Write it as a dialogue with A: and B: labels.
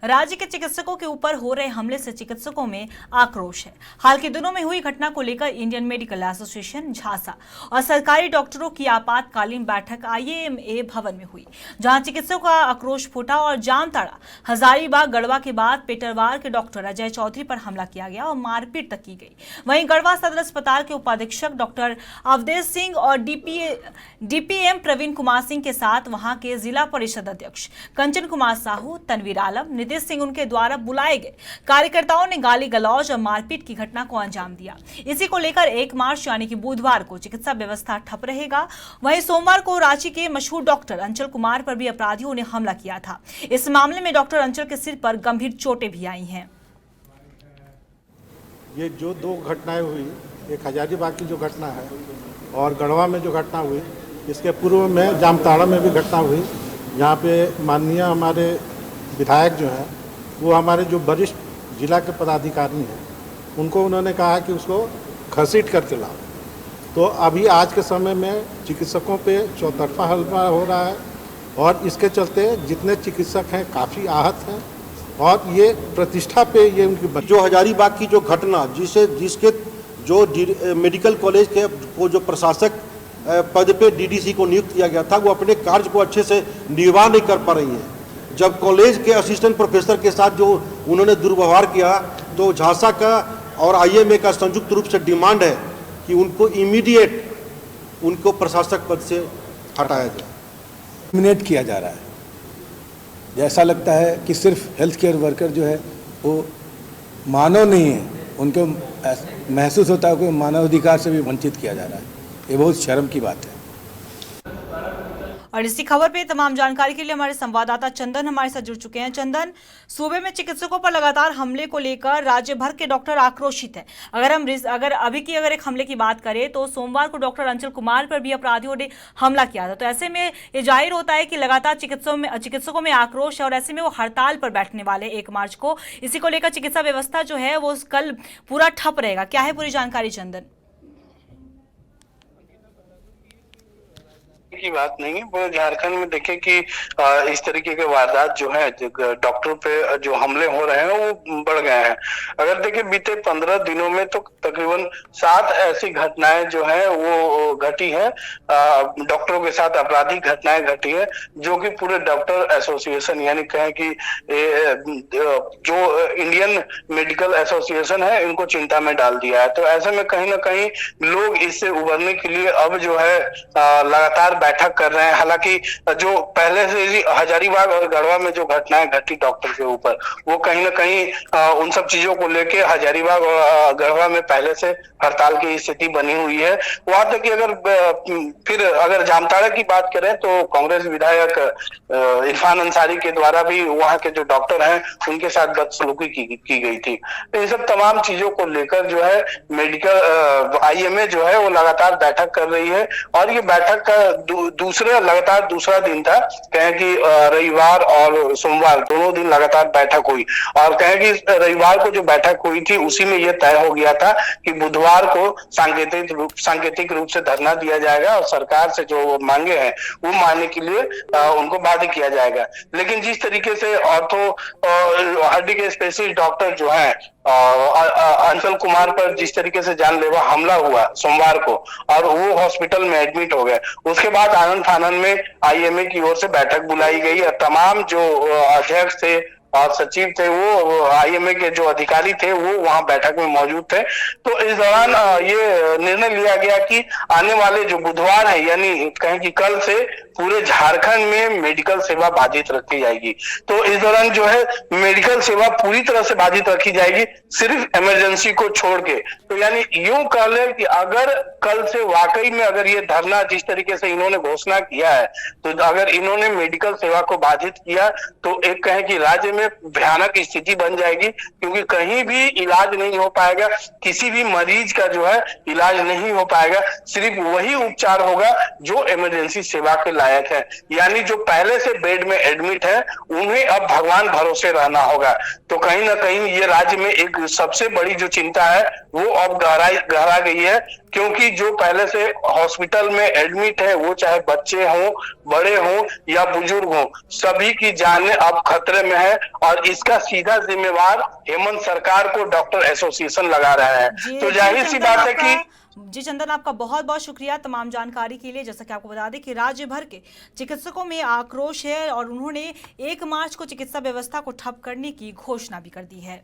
A: राज्य के चिकित्सकों के ऊपर हो रहे हमले से चिकित्सकों में आक्रोश है। हाल के दिनों में हुई घटना को लेकर इंडियन मेडिकल एसोसिएशन झासा और सरकारी डॉक्टरों की आपातकालीन बैठक आईएमए भवन में हुई, जहां चिकित्सकों का आक्रोश फूटा और जामताड़ा, हजारीबाग, गढ़वा के बाद पेटरवार के डॉक्टर अजय चौधरी पर हमला किया गया और मारपीट तक की गई। वहीं गढ़वा सदर अस्पताल के उपाधीक्षक डॉक्टर अवधेश सिंह और डीपीएम प्रवीण कुमार सिंह के साथ वहां के जिला परिषद अध्यक्ष कंचन कुमार साहू, तनवीर आलम, नीतीश सिंह उनके द्वारा बुलाए गए कार्यकर्ताओं ने गाली गलौज और मारपीट की घटना को अंजाम दिया। इसी को लेकर 1 मार्च यानी कि बुधवार को चिकित्सा व्यवस्था ठप रहेगा। वहीं सोमवार को रांची के मशहूर डॉक्टर अंचल कुमार पर भी अपराधियों ने हमला किया था। इस मामले में डॉक्टर अंचल के सिर पर गंभीर चोटें भी आई हैं।
B: ये जो 2 घटनाएं हुई, एक हजारीबाग की जो घटना है और गढ़वा में जो घटना हुई, इसके पूर्व में जामताड़ा में भी घटना हुई। यहाँ पे माननीय हमारे विधायक जो हैं वो हमारे जो वरिष्ठ जिला के पदाधिकारी हैं उनको उन्होंने कहा कि उसको घसीट करके लाओ। तो अभी आज के समय में चिकित्सकों पे चौतरफा हमला हो रहा है और इसके चलते जितने चिकित्सक हैं काफ़ी आहत हैं और ये प्रतिष्ठा पे ये उनकी
C: जो हजारीबाग की जो घटना जिसके जो मेडिकल कॉलेज के को जो प्रशासक पद पे डीडीसी को नियुक्त किया गया था वो अपने कार्य को अच्छे से निर्वाह नहीं कर पा रही हैं। जब कॉलेज के असिस्टेंट प्रोफेसर के साथ जो उन्होंने दुर्व्यवहार किया तो झांसा का और आईएमए का संयुक्त रूप से डिमांड है कि उनको इमीडिएट उनको प्रशासक पद से हटाया जाए।
D: एलिमिनेट किया जा रहा है। जैसा लगता है कि सिर्फ हेल्थ केयर वर्कर जो है वो मानव नहीं है, उनको महसूस होता है कि मानवाधिकार से भी वंचित किया जा रहा है। ये बहुत शर्म की बात है।
A: और इसी खबर पे तमाम जानकारी के लिए हमारे संवाददाता चंदन हमारे साथ जुड़ चुके हैं। चंदन, सूबे में चिकित्सकों पर लगातार हमले को लेकर राज्य भर के डॉक्टर आक्रोशित हैं। अगर अभी की एक हमले की बात करें तो सोमवार को डॉक्टर अंचल कुमार पर भी अपराधियों ने हमला किया था। तो ऐसे में ये जाहिर होता है कि लगातार चिकित्सकों में आक्रोश है और ऐसे में वो हड़ताल पर बैठने वाले 1 मार्च को। इसी को लेकर चिकित्सा व्यवस्था जो है वो कल पूरा ठप रहेगा। क्या है पूरी जानकारी चंदन?
E: की बात नहीं है, वो झारखंड में देखे कि इस तरीके के वारदात जो है डॉक्टरों पे जो हमले हो रहे हैं वो बढ़ गए हैं। अगर देखे बीते 15 दिनों में तो तकरीबन 7 ऐसी घटनाएं जो है वो घटी है, डॉक्टरों के साथ आपराधिक घटनाएं घटी है, जो कि पूरे डॉक्टर एसोसिएशन यानी कहें कि जो इंडियन मेडिकल एसोसिएशन है इनको चिंता में डाल दिया है। तो ऐसे में कहीं ना कहीं लोग इससे उबरने के लिए अब जो है लगातार बैठक कर रहे हैं। हालांकि जो पहले से ही हजारीबाग और गढ़वा में जो घटनाएं घटी डॉक्टर के ऊपर, वो कहीं ना कहीं उन सब चीजों को लेके हजारीबाग और गढ़वा में पहले से हड़ताल की स्थिति बनी हुई है। वहां तक कि अगर जामताड़ा की बात करें तो कांग्रेस विधायक इरफान अंसारी के द्वारा भी वहां के जो डॉक्टर हैं उनके साथ बदसलूकी की गई थी। इन सब तमाम चीजों को लेकर जो है मेडिकल आईएमए जो है वो लगातार बैठक कर रही है और ये बैठक का लगातार दूसरा दिन था। कहें कि रविवार और सोमवार दोनों दिन लगातार बैठक हुई और कहें कि रविवार को जो बैठक हुई थी उसी में यह तय हो गया था कि बुधवार को सांकेतिक रूप से धरना दिया जाएगा और सरकार से जो मांगे हैं वो मानने के लिए उनको बाध्य किया जाएगा। लेकिन जिस तरीके से ऑर्थो हड्डी के स्पेशलिस्ट डॉक्टर जो है अंचल कुमार पर जिस तरीके से जानलेवा हमला हुआ सोमवार को और वो हॉस्पिटल में एडमिट हो गए, उसके बाद आनंद फानन में आईएमए की ओर से बैठक बुलाई गई और तमाम जो अध्यक्ष थे और सचिव थे वो आईएमए के जो अधिकारी थे वो वहां बैठक में मौजूद थे। तो इस दौरान ये निर्णय लिया गया कि आने वाले जो बुधवार है यानी कहें कि कल से पूरे झारखंड में मेडिकल सेवा बाधित रखी जाएगी। तो इस दौरान जो है मेडिकल सेवा पूरी तरह से बाधित रखी जाएगी, सिर्फ इमरजेंसी को छोड़ के। तो यानी यूं कह ले कि अगर कल से वाकई में अगर ये धरना जिस तरीके से इन्होंने घोषणा किया है तो अगर इन्होंने मेडिकल सेवा को बाधित किया तो एक कहें कि राज्य में भयानक स्थिति बन जाएगी, क्योंकि कहीं भी इलाज नहीं हो पाएगा, किसी भी मरीज का जो है इलाज नहीं हो पाएगा, सिर्फ वही उपचार होगा जो इमरजेंसी सेवा के लायक है। यानी जो पहले से बेड में एडमिट है उन्हें अब भगवान भरोसे रहना होगा। तो कहीं ना कहीं ये राज्य में एक सबसे बड़ी जो चिंता है वो अब गहरा गई है, क्योंकि जो पहले से हॉस्पिटल में एडमिट है वो चाहे बच्चे हों, बड़े हों या बुजुर्ग हों, सभी की जानें अब खतरे में है और इसका सीधा जिम्मेवार हेमंत सरकार को डॉक्टर एसोसिएशन लगा रहा है। तो जाहिर सी बात है कि
A: जी चंदन, आपका बहुत बहुत शुक्रिया तमाम जानकारी के लिए। जैसा कि आपको बता दें कि राज्य भर के चिकित्सकों में आक्रोश है और उन्होंने 1 मार्च को चिकित्सा व्यवस्था को ठप करने की घोषणा भी कर दी है।